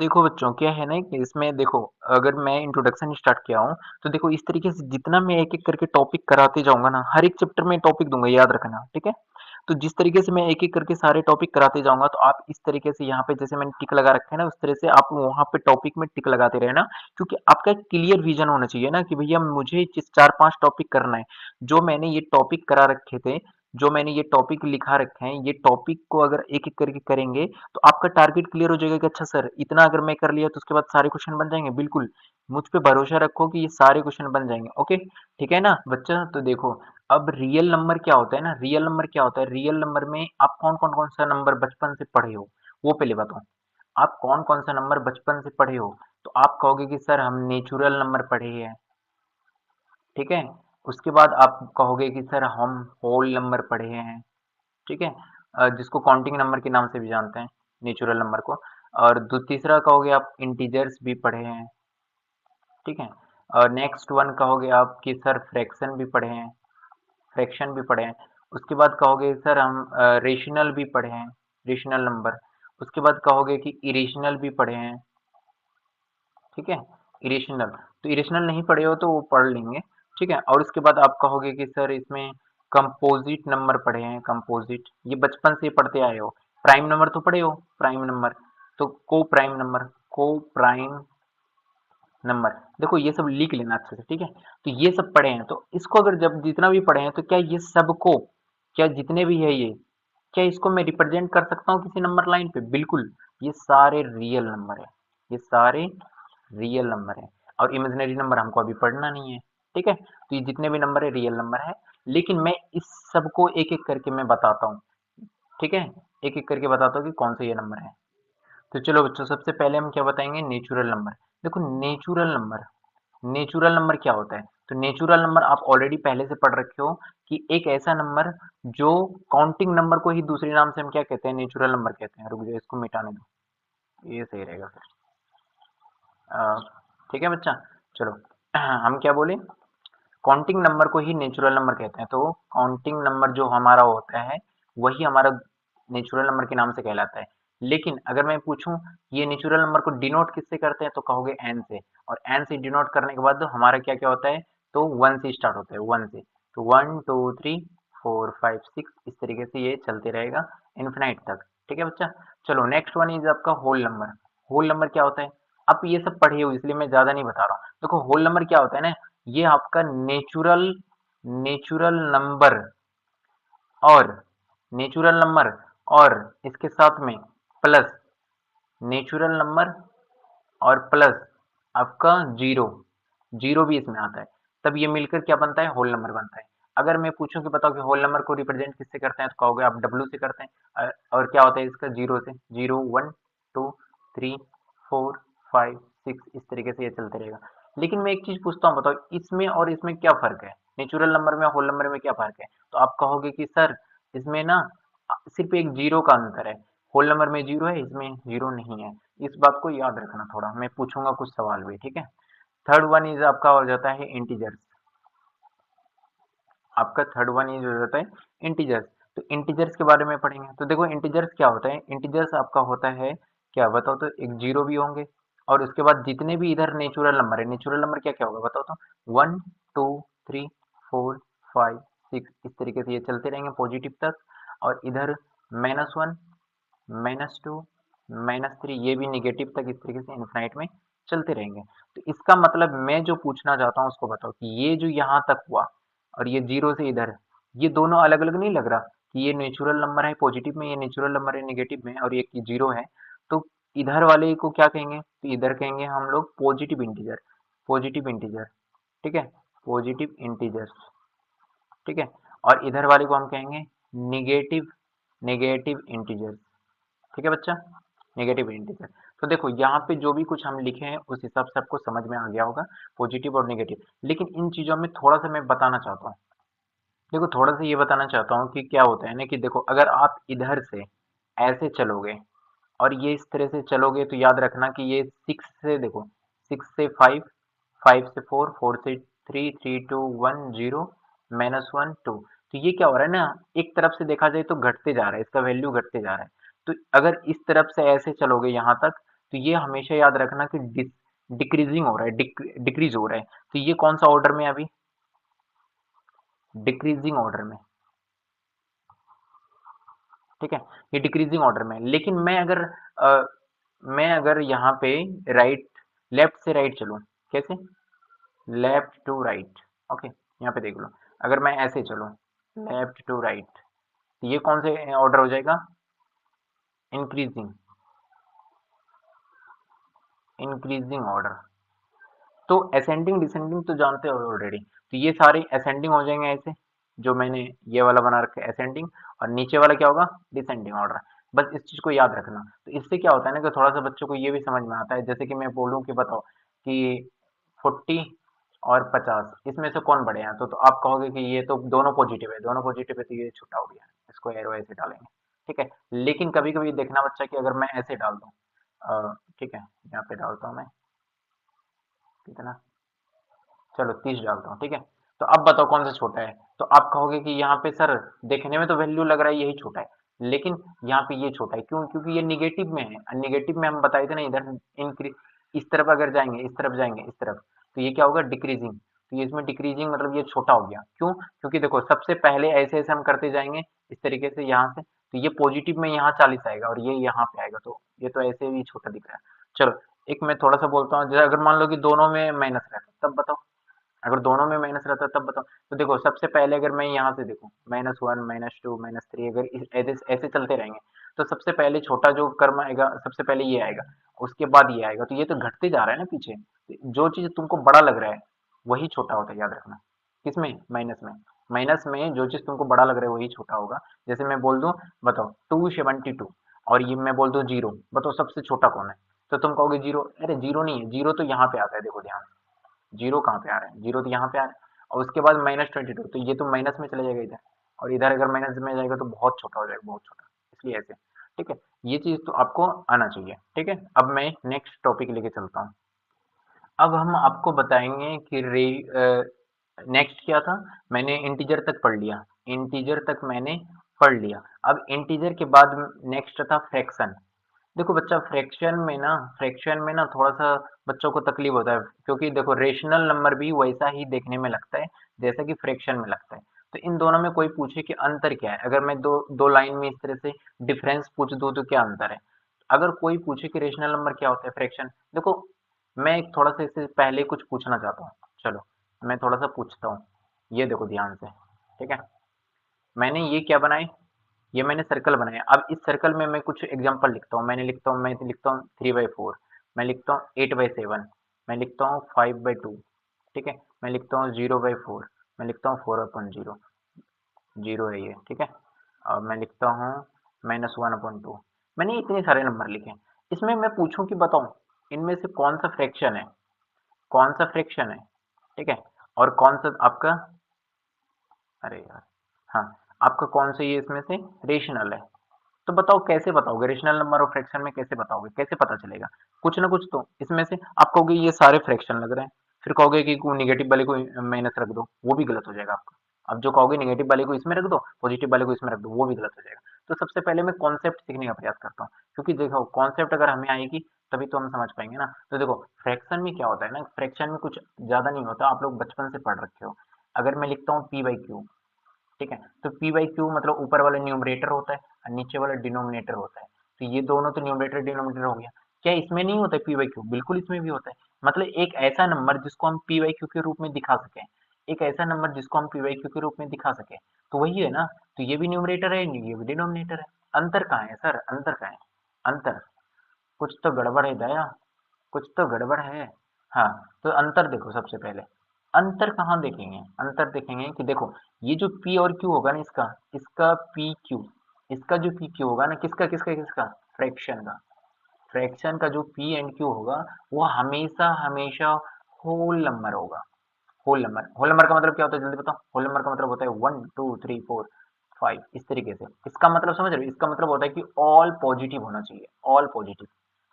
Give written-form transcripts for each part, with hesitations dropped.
देखो बच्चों, क्या है ना कि इसमें देखो, अगर मैं इंट्रोडक्शन स्टार्ट किया हूँ, तो देखो इस तरीके से जितना मैं एक-एक करके टॉपिक कराते जाऊँगा ना, हर एक चैप्टर में टॉपिक दूँगा, याद रखना, ठीक है? तो जिस तरीके से मैं एक-एक करके सारे टॉपिक कराते जाऊँगा, तो आप इस तरीके से यहाँ पे जैसे मैंने टिक लगा रखा है ना, उस तरह से आप वहाँ पे टॉपिक में टिक लगाते रहना, क्योंकि आपका एक क्लियर विज़न होना चाहिए ना कि भैया मुझे जिस 4-5 टॉपिक करना है, जो मैंने ये टॉपिक करा रखे थे, जो मैंने ये टॉपिक लिखा रखे हैं, ये टॉपिक को अगर एक-एक करके करेंगे, तो आपका टारगेट क्लियर हो जाएगा कि अच्छा सर इतना अगर मैं कर लिया तो उसके बाद सारे क्वेश्चन बन जाएंगे। बिल्कुल, मुझ पे भरोसा रखो कि ये सारे क्वेश्चन बन जाएंगे। ओके, ठीक है ना बच्चा? तो देखो, अब रियल नंबर क्या होता है ना, रियल नंबर क्या होता है, रियल नंबर में आप कौन सा नंबर बचपन से पढ़े हो, वो पहले बताओ। आप कौन सा नंबर बचपन से पढ़े हो? तो आप कहोगे कि सर हम नेचुरल नंबर पढ़े हैं, ठीक है? उसके बाद आप कहोगे कि सर हम होल नंबर पढ़े हैं, ठीक है? जिसको काउंटिंग नंबर के नाम से भी जानते हैं, नेचुरल नंबर को। और तीसरा कहोगे आप इंटीजर्स भी पढ़े हैं, ठीक है? और नेक्स्ट वन कहोगे आप कि सर फ्रैक्शन भी पढ़े हैं, फ्रैक्शन भी पढ़े हैं। उसके बाद कहोगे सर हम रेशनल भी पढ़े हैं, रेशनल नंबर। उसके बाद कहोगे कि इरेशनल भी पढ़े हैं, ठीक है? इरेशनल, तो इरेशनल नहीं पढ़े हो तो वो पढ़ लेंगे, ठीक है? और उसके बाद आप कहोगे कि सर इसमें कंपोजिट नंबर पढ़े हैं, कंपोजिट, ये बचपन से पढ़ते आए हो। प्राइम नंबर तो पढ़े हो, प्राइम नंबर, तो को प्राइम नंबर, को प्राइम नंबर, देखो ये सब लिख लेना अच्छे से, ठीक है? तो ये सब पढ़े हैं, तो इसको अगर जब जितना भी पढ़े हैं, तो क्या ये सबको, क्या जितने भी है ये, क्या इसको मैं रिप्रेजेंट कर सकता हूँ किसी नंबर लाइन पे? बिल्कुल, ये सारे रियल नंबर है, ये सारे रियल नंबर है, और इमेजिनरी नंबर हमको अभी पढ़ना नहीं है, ठीक है? तो ये जितने भी नंबर है रियल नंबर है, लेकिन मैं इस सबको एक एक करके मैं बताता हूँ, ठीक है? एक एक करके बताता हूँ कि कौन सा ये नंबर है। तो चलो बच्चों, सबसे पहले हम क्या बताएंगे, नेचुरल नंबर। देखो नेचुरल नंबर, नेचुरल नंबर क्या होता है? तो नेचुरल नंबर आप ऑलरेडी पहले से पढ़ रखे हो कि एक ऐसा नंबर जो काउंटिंग नंबर को ही दूसरे नाम से हम क्या कहते हैं, नेचुरल नंबर कहते हैं। रुक जाओ, इसको मिटाने दो, ये सही रहेगा फिर। ठीक है बच्चा, चलो हम क्या बोले, काउंटिंग नंबर को ही नेचुरल नंबर कहते हैं। तो काउंटिंग नंबर जो हमारा होता है, वही हमारा नेचुरल नंबर के नाम से कहलाता है। लेकिन अगर मैं पूछूं ये नेचुरल नंबर को डिनोट किससे करते हैं, तो कहोगे एन से, और एन से डिनोट करने के बाद हमारा क्या क्या होता है, तो वन से स्टार्ट होता है, वन से। तो 1 2 3 4 5 6, इस तरीके से ये चलते रहेगा इन्फिनाइट तक, ठीक है बच्चा? चलो नेक्स्ट वन इज आपका होल नंबर। होल नंबर क्या होता है? आप ये सब पढ़े हो इसलिए मैं ज्यादा नहीं बता रहा हूँ। देखो होल नंबर क्या होता है ना, ये आपका नेचुरल, नेचुरल नंबर, और नेचुरल नंबर, और इसके साथ में प्लस नेचुरल नंबर, और प्लस आपका जीरो, जीरो भी इसमें आता है, तब ये मिलकर क्या बनता है, होल नंबर बनता है। अगर मैं पूछूं कि बताओ कि होल नंबर को रिप्रेजेंट किससे करते हैं, तो कहोगे आप डब्ल्यू से करते हैं। और क्या होता है इसका, जीरो से, जीरो 1 2 3 4 5 6, इस तरीके से ये चलते रहेगा। लेकिन मैं एक चीज पूछता हूँ, बताओ इसमें और इसमें क्या फर्क है, नेचुरल नंबर में होल नंबर में क्या फर्क है? तो आप कहोगे कि सर इसमें ना सिर्फ एक जीरो का अंतर है, होल नंबर में जीरो है, इसमें जीरो नहीं है। इस बात को याद रखना थोड़ा, मैं पूछूंगा कुछ सवाल भी, ठीक है? थर्ड वन इज आपका हो जाता है इंटीजर्स। आपका थर्ड वन इज हो जाता है इंटीजर्स। तो इंटीजर्स के बारे में पढ़ेंगे। तो देखो इंटीजर्स क्या होता है, इंटीजर्स आपका होता है क्या, बताओ तो, एक जीरो भी होंगे, और उसके बाद जितने भी इधर नेचुरल नंबर है, नेचुरल नंबर क्या क्या होगा बताओ तो, 1 2 3 4 5 6, इस तरीके से ये चलते रहेंगे पॉजिटिव तक। और इधर -1, -2, -3, ये भी निगेटिव तक, इस तरीके से इनफाइनाइट में चलते रहेंगे। तो इसका मतलब मैं जो पूछना चाहता हूँ उसको बताओ कि ये जो यहाँ तक हुआ, और ये जीरो से इधर, ये दोनों अलग अलग नहीं लग रहा कि ये नेचुरल नंबर है पॉजिटिव में, ये नेचुरल नंबर है नेगेटिव में, और ये जीरो है। तो इधर वाले को क्या कहेंगे, तो इधर कहेंगे हम लोग पॉजिटिव इंटीजर, पॉजिटिव इंटीजर, ठीक है? पॉजिटिव इंटीजर्स, ठीक है? और इधर वाले को हम कहेंगे निगेटिव, नेगेटिव इंटीजर्स, ठीक है बच्चा? Negative integer. तो देखो यहाँ पे जो भी कुछ हम लिखे हैं उस हिसाब से आपको समझ में आ गया होगा, पॉजिटिव और नेगेटिव। लेकिन इन चीजों में थोड़ा सा मैं बताना चाहता हूँ, देखो थोड़ा सा ये बताना चाहता हूँ कि क्या होता है ना, कि देखो अगर आप इधर से ऐसे चलोगे और ये इस तरह से चलोगे, तो याद रखना कि ये सिक्स से, देखो सिक्स से फाइव, फाइव से फोर, फोर से three, three two one, zero, -1 2, तो ये क्या हो रहा है ना, एक तरफ से देखा जाए तो घटते जा रहा है, इसका वैल्यू घटते जा रहा है। तो अगर इस तरफ से ऐसे चलोगे यहाँ तक, तो ये हमेशा याद रखना कि डिक्रीजिंग हो रहा है, डिक्रीज हो रहा है। तो ये कौन सा ऑर्डर में है अभी? डिक्रीजिंग ऑर्डर में, ठीक है, ये डिक्रीजिंग ऑर्डर में है। लेकिन मैं अगर यहाँ पे राइट लेफ्ट से राइट चलूँ, कैसे? लेफ्ट टू राइट, ओके, यहाँ पे देख लो, अगर मैं ऐसे चलूँ लेफ्ट टू राइट, तो ये कौन से ऑर्डर हो जाएगा? Increasing, increasing order. तो असेंडिंग डिसेंडिंग तो जानते हो ऑलरेडी, तो ये सारे असेंडिंग हो जाएंगे ऐसे, जो मैंने ये वाला बना रखा है असेंडिंग, और नीचे वाला क्या होगा? Descending order. बस इस चीज को याद रखना। तो इससे क्या होता है ना कि थोड़ा सा बच्चों को ये भी समझ में आता है, जैसे कि मैं बोलूँ कि बताओ कि 40 और 50 इसमें से कौन बड़े हैं, तो आप कहोगे कि ये तो दोनों पॉजिटिव है, दोनों पॉजिटिव है, तो ये छोटा हो गया, इसको एरो ऐसे डालेंगे, ठीक है। लेकिन कभी कभी देखना बच्चा कि अगर मैं ऐसे डाल दूं, ठीक है, यहाँ पे डालता हूँ मैं, कितना, चलो 30 डालता हूँ, ठीक है। तो अब बताओ कौन सा छोटा है? तो आप कहोगे कि यहाँ पे सर देखने में तो वैल्यू लग रहा है यही छोटा है, लेकिन यहाँ पे ये छोटा है, क्यों? क्योंकि ये निगेटिव में है। निगेटिव में हम बताए थे ना, इधर इंक्रीज, इस तरफ अगर जाएंगे, इस तरफ जाएंगे, इस तरफ, तो ये क्या होगा? डिक्रीजिंग। तो ये इसमें डिक्रीजिंग मतलब ये छोटा हो गया, क्यों? क्योंकि देखो सबसे पहले ऐसे ऐसे हम करते जाएंगे इस तरीके से यहाँ से, तो ये पॉजिटिव में यहाँ 40 आएगा और ये यहाँ पे आएगा, तो ये तो ऐसे भी छोटा दिख रहा है। चलो, एक मैं थोड़ा सा बोलता हूँ, जैसे अगर मान लो कि दोनों में माइनस रहता तब बताओ, अगर दोनों में माइनस रहता तब बताओ। तो देखो सबसे पहले अगर मैं यहाँ से देखूँ, -1 -2 -3, अगर ऐसे ऐसे चलते रहेंगे, तो सबसे पहले छोटा जो कर्म आएगा सबसे पहले ये आएगा, उसके बाद ये आएगा, तो ये तो घटते जा रहा है ना पीछे। जो चीज तुमको बड़ा लग रहा है वही छोटा होता है, याद रखना। किसमें? माइनस में। माइनस में जो चीज तुमको बड़ा लग रहा है वही छोटा होगा। जैसे मैं बोल दूं, बताओ 272, और ये मैं बोल दूं 0, बताओ सबसे छोटा कौन है? तो तुम कहोगे 0, अरे 0 नहीं है, 0 तो यहाँ पे आता है, देखो ध्यान, जीरो कहाँ पे आ रहा है? जीरो तो यहाँ पे आ रहा है, और उसके बाद -22, तो ये तो माइनस में चले जाएगा इधर, और इधर अगर माइनस में जाएगा तो बहुत छोटा हो जाएगा, बहुत छोटा, इसलिए ऐसे, ठीक है। ये चीज तो आपको आना चाहिए, ठीक है। अब मैं नेक्स्ट टॉपिक लेके चलता हूँ। अब हम आपको बताएंगे कि नेक्स्ट क्या था? मैंने इंटीजर तक पढ़ लिया, इंटीजर तक मैंने पढ़ लिया। अब इंटीजर के बाद नेक्स्ट था फ्रैक्शन। देखो बच्चा, फ्रैक्शन में ना थोड़ा सा बच्चों को तकलीफ होता है, क्योंकि देखो रेशनल नंबर भी वैसा ही देखने में लगता है जैसा कि फ्रैक्शन में लगता है। तो इन दोनों में कोई पूछे कि अंतर क्या है, अगर मैं दो दो लाइन में इस तरह से डिफरेंस पूछ दूं तो क्या अंतर है? अगर कोई पूछे कि रेशनल नंबर क्या होता है, फ्रैक्शन, देखो मैं एक थोड़ा सा इससे पहले कुछ पूछना चाहता हूँ। चलो, मैं थोड़ा सा पूछता हूँ, ये देखो ध्यान से, ठीक है। मैंने ये क्या बनाए? ये मैंने सर्कल बनाया। अब इस सर्कल में मैं कुछ एग्जांपल लिखता हूँ। मैं लिखता हूँ 3/4, मैं लिखता हूँ 8/7, मैं लिखता हूँ 5/2, ठीक है। मैं लिखता हूँ 0/4, मैं लिखता हूँ 4/0, जीरो है ये, ठीक है। और मैं लिखता हूँ -1/2। मैंने इतने सारे नंबर लिखे। इसमें मैं पूछूं कि बताओ इनमें से कौन सा फ्रैक्शन है, कौन सा फ्रैक्शन है, ठीक है, और कौन सा आपका, अरे यार, हाँ, आपका कौन सा ये इसमें से रेशनल है? तो बताओ कैसे बताओगे? रेशनल नंबर और फ्रैक्शन में कैसे बताओगे? कैसे पता चलेगा? कुछ ना कुछ तो इसमें से आप कहोगे ये सारे फ्रैक्शन लग रहे हैं, फिर कहोगे कि निगेटिव वाले को माइनस रख दो, वो भी गलत हो जाएगा आपका। अब जो कहोगे निगेटिव वाले को इसमें रख दो, पॉजिटिव वाले को इसमें रख दो, वो भी गलत हो जाएगा। तो सबसे पहले मैं कॉन्सेप्ट सीखने का प्रयास करता हूँ, क्योंकि देखो कॉन्सेप्ट अगर हमें आएगी तभी तो हम समझ पाएंगे ना। तो देखो फ्रैक्शन में क्या होता है ना, फ्रैक्शन में कुछ ज्यादा नहीं होता, आप लोग बचपन से पढ़ रखे हो। अगर मैं लिखता हूँ p/q, ठीक है, तो p/q मतलब ऊपर वाला न्यूमरेटर होता है और नीचे वाला डिनोमिनेटर होता है। तो ये दोनों तो न्यूमरेटर डिनोमिनेटर हो गया। क्या इसमें नहीं होता है p/q? बिल्कुल इसमें भी होता है। मतलब एक ऐसा नंबर जिसको हम p/q के रूप में दिखा सकें, एक ऐसा नंबर जिसको हम p/q के रूप में दिखा सकें, तो वही है ना। तो ये भी न्यूमरेटर है, ये भी डिनोमिनेटर है। अंतर कहाँ है सर? अंतर कहाँ है? अंतर, कुछ तो गड़बड़ है दया, कुछ तो गड़बड़ है। हाँ, तो अंतर देखो सबसे पहले, अंतर कहाँ देखेंगे? अंतर देखेंगे कि देखो ये जो P और Q होगा ना, इसका इसका पी क्यू, इसका जो पी क्यू होगा ना, किसका किसका किसका? फ्रैक्शन का। फ्रैक्शन का जो पी एंड क्यू होगा वो हमेशा हमेशा होल नंबर होगा। होल नंबर का मतलब क्या होता है जल्दी बताओ? होल नंबर का मतलब होता है 1 2 3 4 5, इस तरीके से। इसका मतलब समझ रहे हो? इसका मतलब होता है कि ऑल पॉजिटिव होना चाहिए, ऑल पॉजिटिव।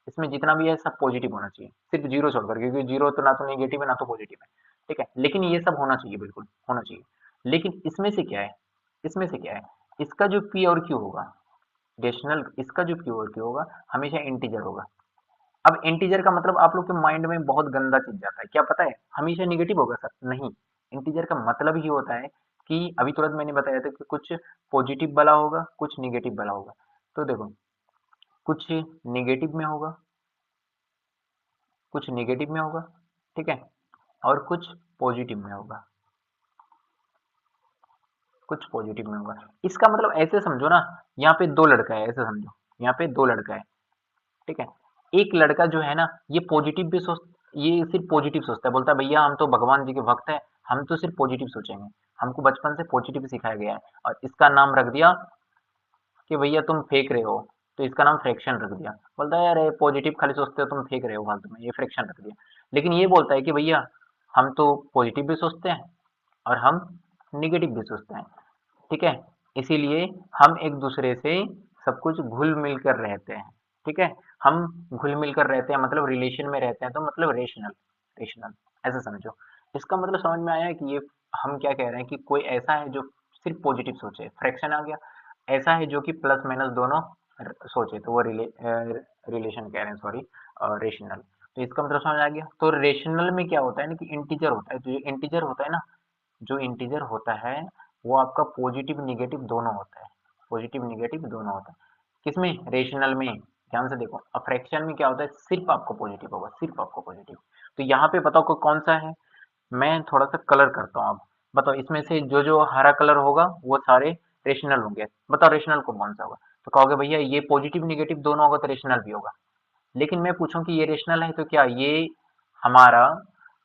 इसमें जितना भी है सब पॉजिटिव होना चाहिए, सिर्फ जीरो छोड़कर, क्योंकि जीरो तो ना तो नेगेटिव है ना तो पॉजिटिव है, ठीक है। लेकिन ये सब होना चाहिए, बिल्कुल होना चाहिए। लेकिन इसमें से क्या है, इसमें से क्या है, इसका जो पी और क्यू होगा, रेशनल, इसका जो पी और क्यू होगा हमेशा इंटीजर होगा। अब इंटीजर का मतलब आप लोग के माइंड में बहुत गंदा चीज जाता है, क्या पता है? हमेशा निगेटिव होगा सर? नहीं, इंटीजर का मतलब ही होता है कि अभी तुरंत मैंने बताया था कि कुछ पॉजिटिव वाला होगा, कुछ निगेटिव वाला होगा। तो देखो, कुछ निगेटिव में होगा, कुछ निगेटिव में होगा, ठीक है, और कुछ पॉजिटिव में होगा, कुछ पॉजिटिव में होगा। इसका मतलब ऐसे समझो ना, यहाँ पे दो लड़का है, ऐसे समझो, यहाँ पे दो लड़का है, ठीक है। एक लड़का जो है ना, ये पॉजिटिव भी सोच, ये सिर्फ पॉजिटिव सोचता है, बोलता है भैया हम तो भगवान जी के भक्त हैं, हम तो सिर्फ पॉजिटिव सोचेंगे, हमको बचपन से पॉजिटिव सिखाया गया है। और इसका नाम रख दिया कि भैया तुम फेंक रहे हो, तो इसका नाम फ्रैक्शन रख दिया। बोलता है अरे पॉजिटिव खाली सोचते हो, तुम फेंक रहे हो फालतू में, ये फ्रैक्शन रख दिया। लेकिन ये बोलता है कि भैया हम तो पॉजिटिव भी सोचते हैं और हम निगेटिव भी सोचते हैं, ठीक है। इसीलिए हम एक दूसरे से सब कुछ घुल मिल कर रहते हैं, ठीक है। हम घुल मिल कर रहते हैं मतलब रिलेशन में रहते हैं, तो मतलब रेशनल, रेशनल ऐसा समझो। इसका मतलब समझ में आया कि ये हम क्या कह रहे हैं कि कोई ऐसा है जो सिर्फ पॉजिटिव सोचे, फ्रैक्शन आ गया। ऐसा है जो कि प्लस माइनस दोनों सोचे, तो वो रिलेशन कह रहे हैं, सॉरी, रेशनल। तो इसका मतलब समझ आ गया। तो रेशनल में क्या होता है ना कि इंटीजर होता है, तो जो इंटीजर होता है ना, जो इंटीजर होता है वो आपका पॉजिटिव निगेटिव दोनों होता है, पॉजिटिव निगेटिव दोनों होता है। किसमें? रेशनल में। ध्यान से देखो, अब फ्रैक्शन में क्या होता है, सिर्फ आपको पॉजिटिव होगा, सिर्फ आपको पॉजिटिव। तो यहाँ पे बताओ कौन सा है। मैं थोड़ा सा कलर करता हूँ। अब बताओ इसमें से जो जो हरा कलर होगा वो सारे रेशनल होंगे। बताओ रेशनल को कौन सा होगा? तो कहोगे भैया ये पॉजिटिव निगेटिव दोनों होगा तो रेशनल भी होगा। लेकिन मैं पूछूं कि ये रेशनल है तो क्या ये हमारा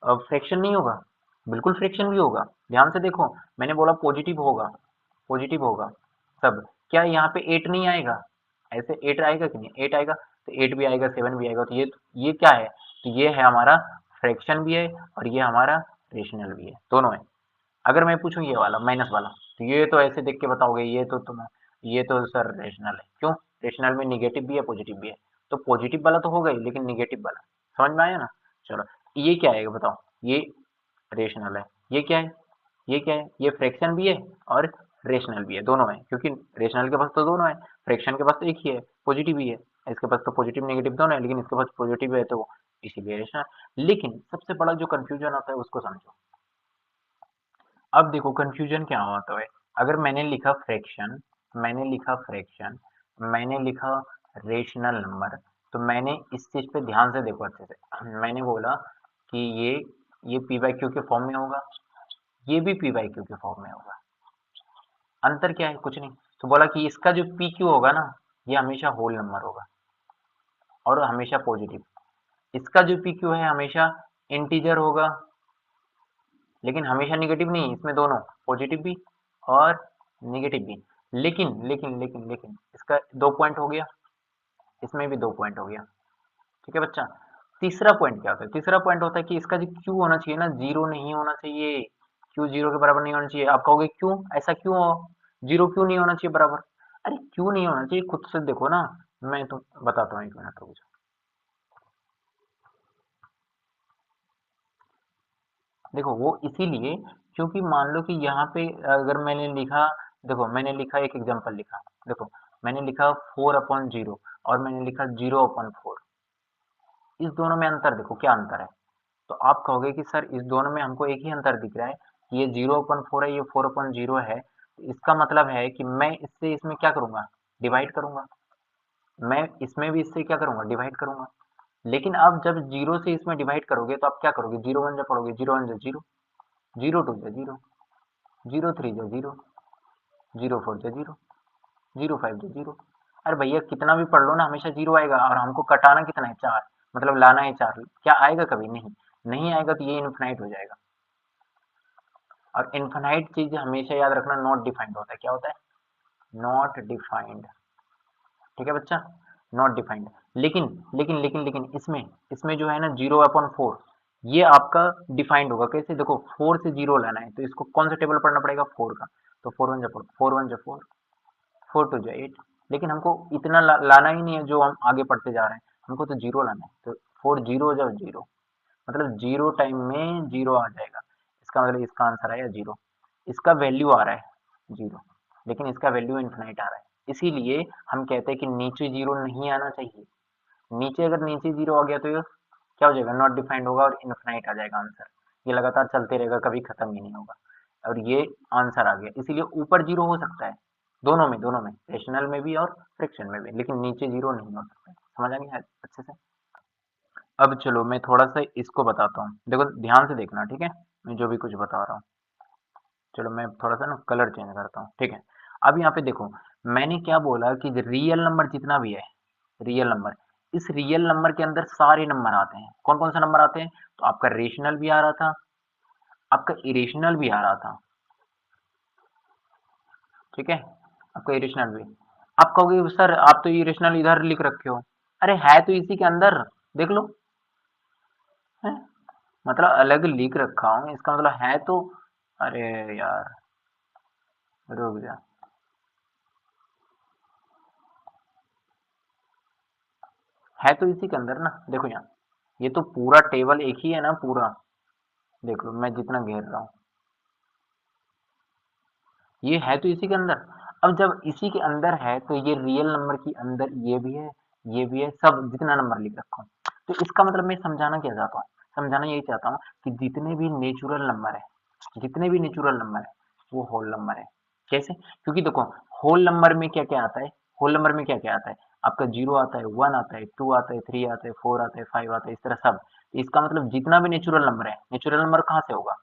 फ्रैक्शन नहीं होगा? बिल्कुल फ्रैक्शन भी होगा। ध्यान से देखो, मैंने बोला पॉजिटिव होगा, पॉजिटिव होगा सब। क्या यहाँ पे एट नहीं आएगा? ऐसे एट आएगा कि नहीं? एट आएगा, तो एट भी आएगा, सेवन भी आएगा। तो ये क्या है? तो ये है हमारा फ्रैक्शन भी है और ये हमारा रेशनल भी है, दोनों है। अगर मैं पूछूं ये वाला माइनस वाला, तो ये तो ऐसे देख के बताओगे ये तो सर रेशनल है। क्यों? रेशनल में निगेटिव भी है पॉजिटिव भी है। तो पॉजिटिव वाला तो होगा ही, लेकिन निगेटिव वाला। समझ में आया ना? चलो, ये क्या आएगा बताओ? ये रेशनल है। ये क्या है? ये क्या है? ये फ्रैक्शन भी है और रेशनल भी है, दोनों है। क्योंकि रेशनल के पास तो दोनों है, फ्रैक्शन के पास तो एक ही है, पॉजिटिव ही है। इसके पास तो पॉजिटिव नेगेटिव दोनों है, लेकिन इसके पास पॉजिटिव है तो इसीलिए रेशनल। लेकिन सबसे बड़ा जो कंफ्यूजन होता है उसको समझो। अब देखो कंफ्यूजन क्या होता है। अगर मैंने लिखा फ्रैक्शन, मैंने लिखा फ्रैक्शन, मैंने लिखा रेशनल नंबर, तो मैंने इस चीज पे ध्यान से देखो अच्छे से। मैंने बोला कि ये पी बाई क्यू के फॉर्म में होगा, ये भी पी बाई क्यू के फॉर्म में होगा। अंतर क्या है? कुछ नहीं। तो बोला कि इसका जो पी क्यू होगा ना, ये हमेशा होल नंबर होगा और हमेशा पॉजिटिव। इसका जो पी क्यू है हमेशा इंटीजर होगा, लेकिन हमेशा निगेटिव नहीं, इसमें दोनों पॉजिटिव भी और निगेटिव भी। लेकिन इसका दो पॉइंट हो गया, इसमें भी दो पॉइंट हो गया, ठीक है बच्चा। तीसरा पॉइंट क्या होता है? तीसरा पॉइंट होता है कि इसका जो क्यू होना चाहिए ना, जीरो नहीं होना चाहिए। क्यू जीरो के बराबर नहीं होना चाहिए। आप कहोगे क्यों? ऐसा क्यों हो? जीरो क्यों नहीं होना चाहिए बराबर? अरे क्यों नहीं होना चाहिए, खुद से देखो ना। मैं तो बताता हूँ, एक मिनट रुक जाओ। देखो वो इसीलिए क्योंकि मान लो कि यहाँ पे अगर मैंने लिखा, देखो मैंने लिखा एक एग्जांपल लिखा, देखो मैंने लिखा 4/0 और मैंने लिखा 0/4। इस दोनों में अंतर देखो, क्या अंतर है? तो आप कहोगे कि सर इस दोनों में हमको एक ही अंतर दिख रहा है कि ये 0/4 है, ये 4/0 है। तो इसका मतलब है कि मैं इससे इसमें क्या करूंगा? डिवाइड करूंगा। मैं इसमें भी इससे क्या करूंगा? डिवाइड करूंगा। लेकिन अब जब जीरो से इसमें डिवाइड करोगे तो आप क्या करोगे? जीरो वन जा पढ़ोगे, जीरो वन जा जीरो, जीरो टू जा जीरो, जीरो थ्री जा जीरो, जीरो फोर जा जीरो, जीरो फाइव जा जीरो। अरे भैया कितना भी पढ़ लो ना, हमेशा जीरो आएगा। और हमको कटाना कितना है? चार, मतलब लाना है चार। क्या आएगा कभी? नहीं, नहीं आएगा। तो ये इनफिनाइट हो जाएगा। और इनफिनाइट चीज हमेशा याद रखना, नॉट डिफाइंड होता है। क्या होता है? नॉट डिफाइंड, ठीक है बच्चा, नॉट डिफाइंड। लेकिन इसमें इसमें जो है ना 0/4, ये आपका डिफाइंड होगा। कैसे? देखो 4 से 0 लाना है, तो इसको कौन सा टेबल पढ़ना पड़ेगा? 4 का। तो 4 1 जा 4, 4 1 जा 4, 4 2 जा 8। लेकिन हमको इतना लाना ही नहीं है जो हम आगे पढ़ते जा रहे हैं, हमको तो जीरो लाना है। तो 4 0 जा 0, मतलब जीरो टाइम में जीरो आ जाएगा। इसका मतलब इसका आंसर आया जीरो। इसका वैल्यू आ रहा है जीरो, लेकिन इसका वैल्यू इन्फिनाइट आ रहा है। इसीलिए हम कहते हैं कि नीचे जीरो नहीं आना चाहिए, नीचे अगर नीचे जीरो आ गया तो ये क्या हो जाएगा, नॉट डिफाइंड होगा और इनफिनाइट आ जाएगा आंसर। ये लगातार चलते रहेगा, कभी खत्म ही नहीं होगा। और ये आंसर आ गया, इसीलिए ऊपर जीरो हो सकता है, दोनों में, रेशनल में भी और फ्रैक्शन में भी, लेकिन नीचे जीरो नहीं हो सकता है। समझ आ गया अच्छे से? अब चलो मैं थोड़ा सा इसको बताता हूँ, देखो ध्यान से देखना, ठीक है, मैं जो भी कुछ बता रहा हूँ। चलो मैं थोड़ा सा ना कलर चेंज करता हूँ, ठीक है। अब यहाँ पे देखो, मैंने क्या बोला कि रियल नंबर जितना भी है, रियल नंबर, इस रियल नंबर के अंदर सारे नंबर आते हैं। कौन कौन सा नंबर आते हैं? तो आपका रेशनल भी आ रहा था, आपका इरेशनल भी आ रहा था, ठीक है, आपका इरेशनल भी। आप कहोगे सर आप तो इरेशनल इधर लिख रखे हो, अरे है तो इसी के अंदर, देख लो, है, मतलब अलग लिख रखा हूँ, इसका मतलब है तो, अरे यार रुक जा, है तो इसी के अंदर ना, देखो यहाँ, ये तो पूरा टेबल एक ही है ना पूरा, देख लो मैं जितना घेर रहा हूँ, ये है तो इसी के अंदर। अब जब इसी के अंदर है तो ये रियल नंबर की अंदर ये भी है, ये भी है, सब जितना नंबर लिख रखा हूँ। तो इसका मतलब मैं समझाना क्या चाहता हूँ, समझाना यही चाहता हूँ कि जितने भी नेचुरल नंबर है, जितने भी नेचुरल नंबर है वो होल नंबर है। कैसे? क्योंकि देखो, होल नंबर में क्या क्या आता है, होल नंबर में क्या क्या आता है, आपका जीरो आता है, वन आता है, टू आता है, थ्री आता है, फोर आता है, फाइव आता है, इस तरह सब। इसका मतलब जितना भी नेचुरल नंबर है, नेचुरल नंबर कहाँ से होगा,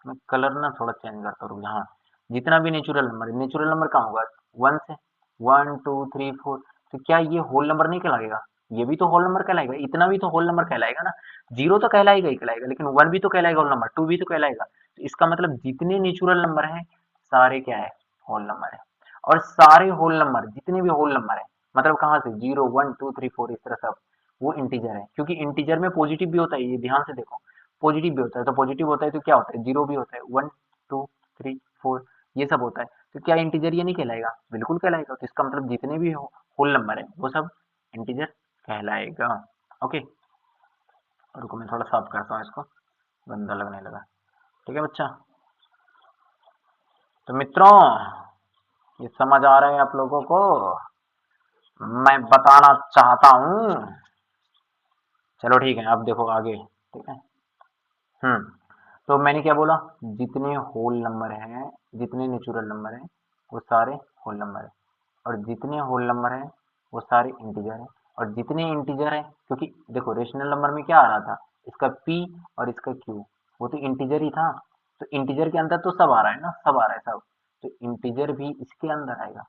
मैं कलर ना थोड़ा चेंज करता हूँ, हाँ, जितना भी नेचुरल नंबर है, नेचुरल नंबर कहाँ होगा, वन से, वन टू थ्री फोर। तो क्या ये होल नंबर नहीं कहलाएगा? ये भी तो होल नंबर कहलाएगा, इतना भी तो होल नंबर कहलाएगा ना। जीरो तो कहलाएगा ही कहलाएगा, लेकिन वन भी तो कहलाएगा होल नंबर, टू भी तो कहलाएगा। तो इसका मतलब जितने नेचुरल नंबर है सारे क्या है, होल नंबर है। और सारे होल नंबर, जितने भी होल नंबर है, मतलब कहाँ से, zero one two three four इस तरह सब, वो इंटीजर है, क्योंकि इंटीजर में पॉजिटिव भी होता है, ये ध्यान से देखो, पॉजिटिव भी होता है, तो पॉजिटिव होता है तो क्या होता है, जीरो भी होता है, वन टू थ्री फोर, ये सब होता है। तो क्या इंटीजर ये नहीं कहलाएगा? बिल्कुल कहलाएगा। तो इसका मतलब जितने भी होल नंबर है वो सब इंटीजर कहलाएगा। ओके, रुको मैं थोड़ा साफ करता हूँ इसको, गंदा लगने लगा। ठीक है बच्चा, तो मित्रों ये समझ आ रहा है आप लोगों को, मैं बताना चाहता हूँ। चलो ठीक है, अब देखो आगे, ठीक है। हम्म, तो मैंने क्या बोला, जितने होल नंबर हैं, जितने नेचुरल नंबर हैं वो सारे होल नंबर है, और जितने होल नंबर हैं वो सारे इंटीजर हैं, और जितने इंटीजर हैं, क्योंकि देखो रेशनल नंबर में क्या आ रहा था, इसका p और इसका q, वो तो इंटीजर ही था, तो इंटीजर के अंदर तो सब आ रहा है ना, सब आ रहा है सब, तो इंटीजर भी इसके अंदर आएगा,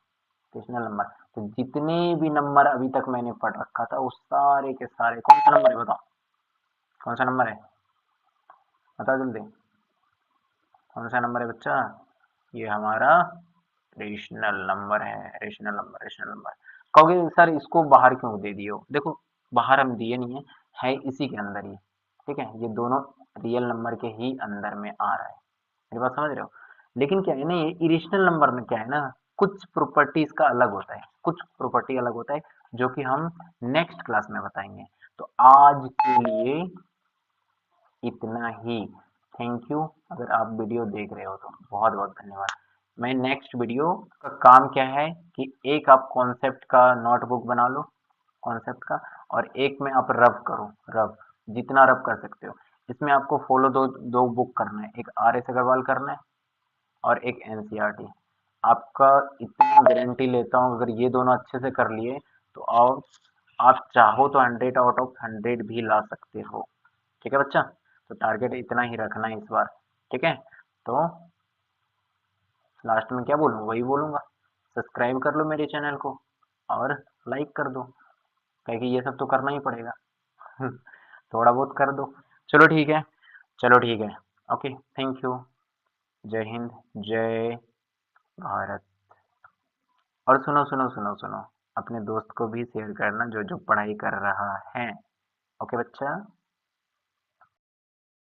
रेशनल नंबर। तो जितने भी नंबर अभी तक मैंने पढ़ रखा था वो सारे के सारे, कौन सा नंबर है बताओ, कौन सा नंबर है, बताओ जल्दी, कौन सा नंबर है बच्चा, ये हमारा रेशनल नंबर है, रेशनल नंबर, रेशनल नंबर। कहोगे सर इसको बाहर क्यों दे दिए हो, देखो बाहर हम दिए नहीं है इसी के अंदर ही, ठीक है, ये दोनों रियल नंबर के ही अंदर में आ रहा है, मेरी बात समझ रहे हो। लेकिन क्या है ना, ये इरेशनल नंबर में क्या है ना, कुछ प्रॉपर्टी इसका अलग होता है, कुछ प्रॉपर्टी अलग होता है, जो कि हम नेक्स्ट क्लास में बताएंगे। तो आज के लिए इतना ही। थैंक यू, अगर आप वीडियो देख रहे हो तो बहुत बहुत धन्यवाद। मैं नेक्स्ट वीडियो का काम क्या है कि एक आप कॉन्सेप्ट का नोटबुक बना लो, कॉन्सेप्ट का, और एक में आप रब करो, रब, जितना रब कर सकते हो। इसमें आपको फॉलो दो दो बुक करना है, एक आर एस अग्रवाल करना है और एक एनसीईआरटी। आपका इतना गारंटी लेता हूँ, अगर ये दोनों अच्छे से कर लिए तो आप चाहो तो 100 आउट ऑफ 100 भी ला सकते हो। ठीक है बच्चा, तो टारगेट इतना ही रखना है इस बार, ठीक है। तो लास्ट में क्या बोलूँ, वही बोलूँगा, सब्सक्राइब कर लो मेरे चैनल को और लाइक कर दो, क्योंकि ये सब तो करना ही पड़ेगा। थोड़ा बहुत कर दो। चलो ठीक है, चलो ठीक है, ओके, थैंक यू, जय हिंद, जय भारत। और सुनो सुनो सुनो सुनो, अपने दोस्त को भी शेयर करना जो जो पढ़ाई कर रहा है। ओके बच्चा।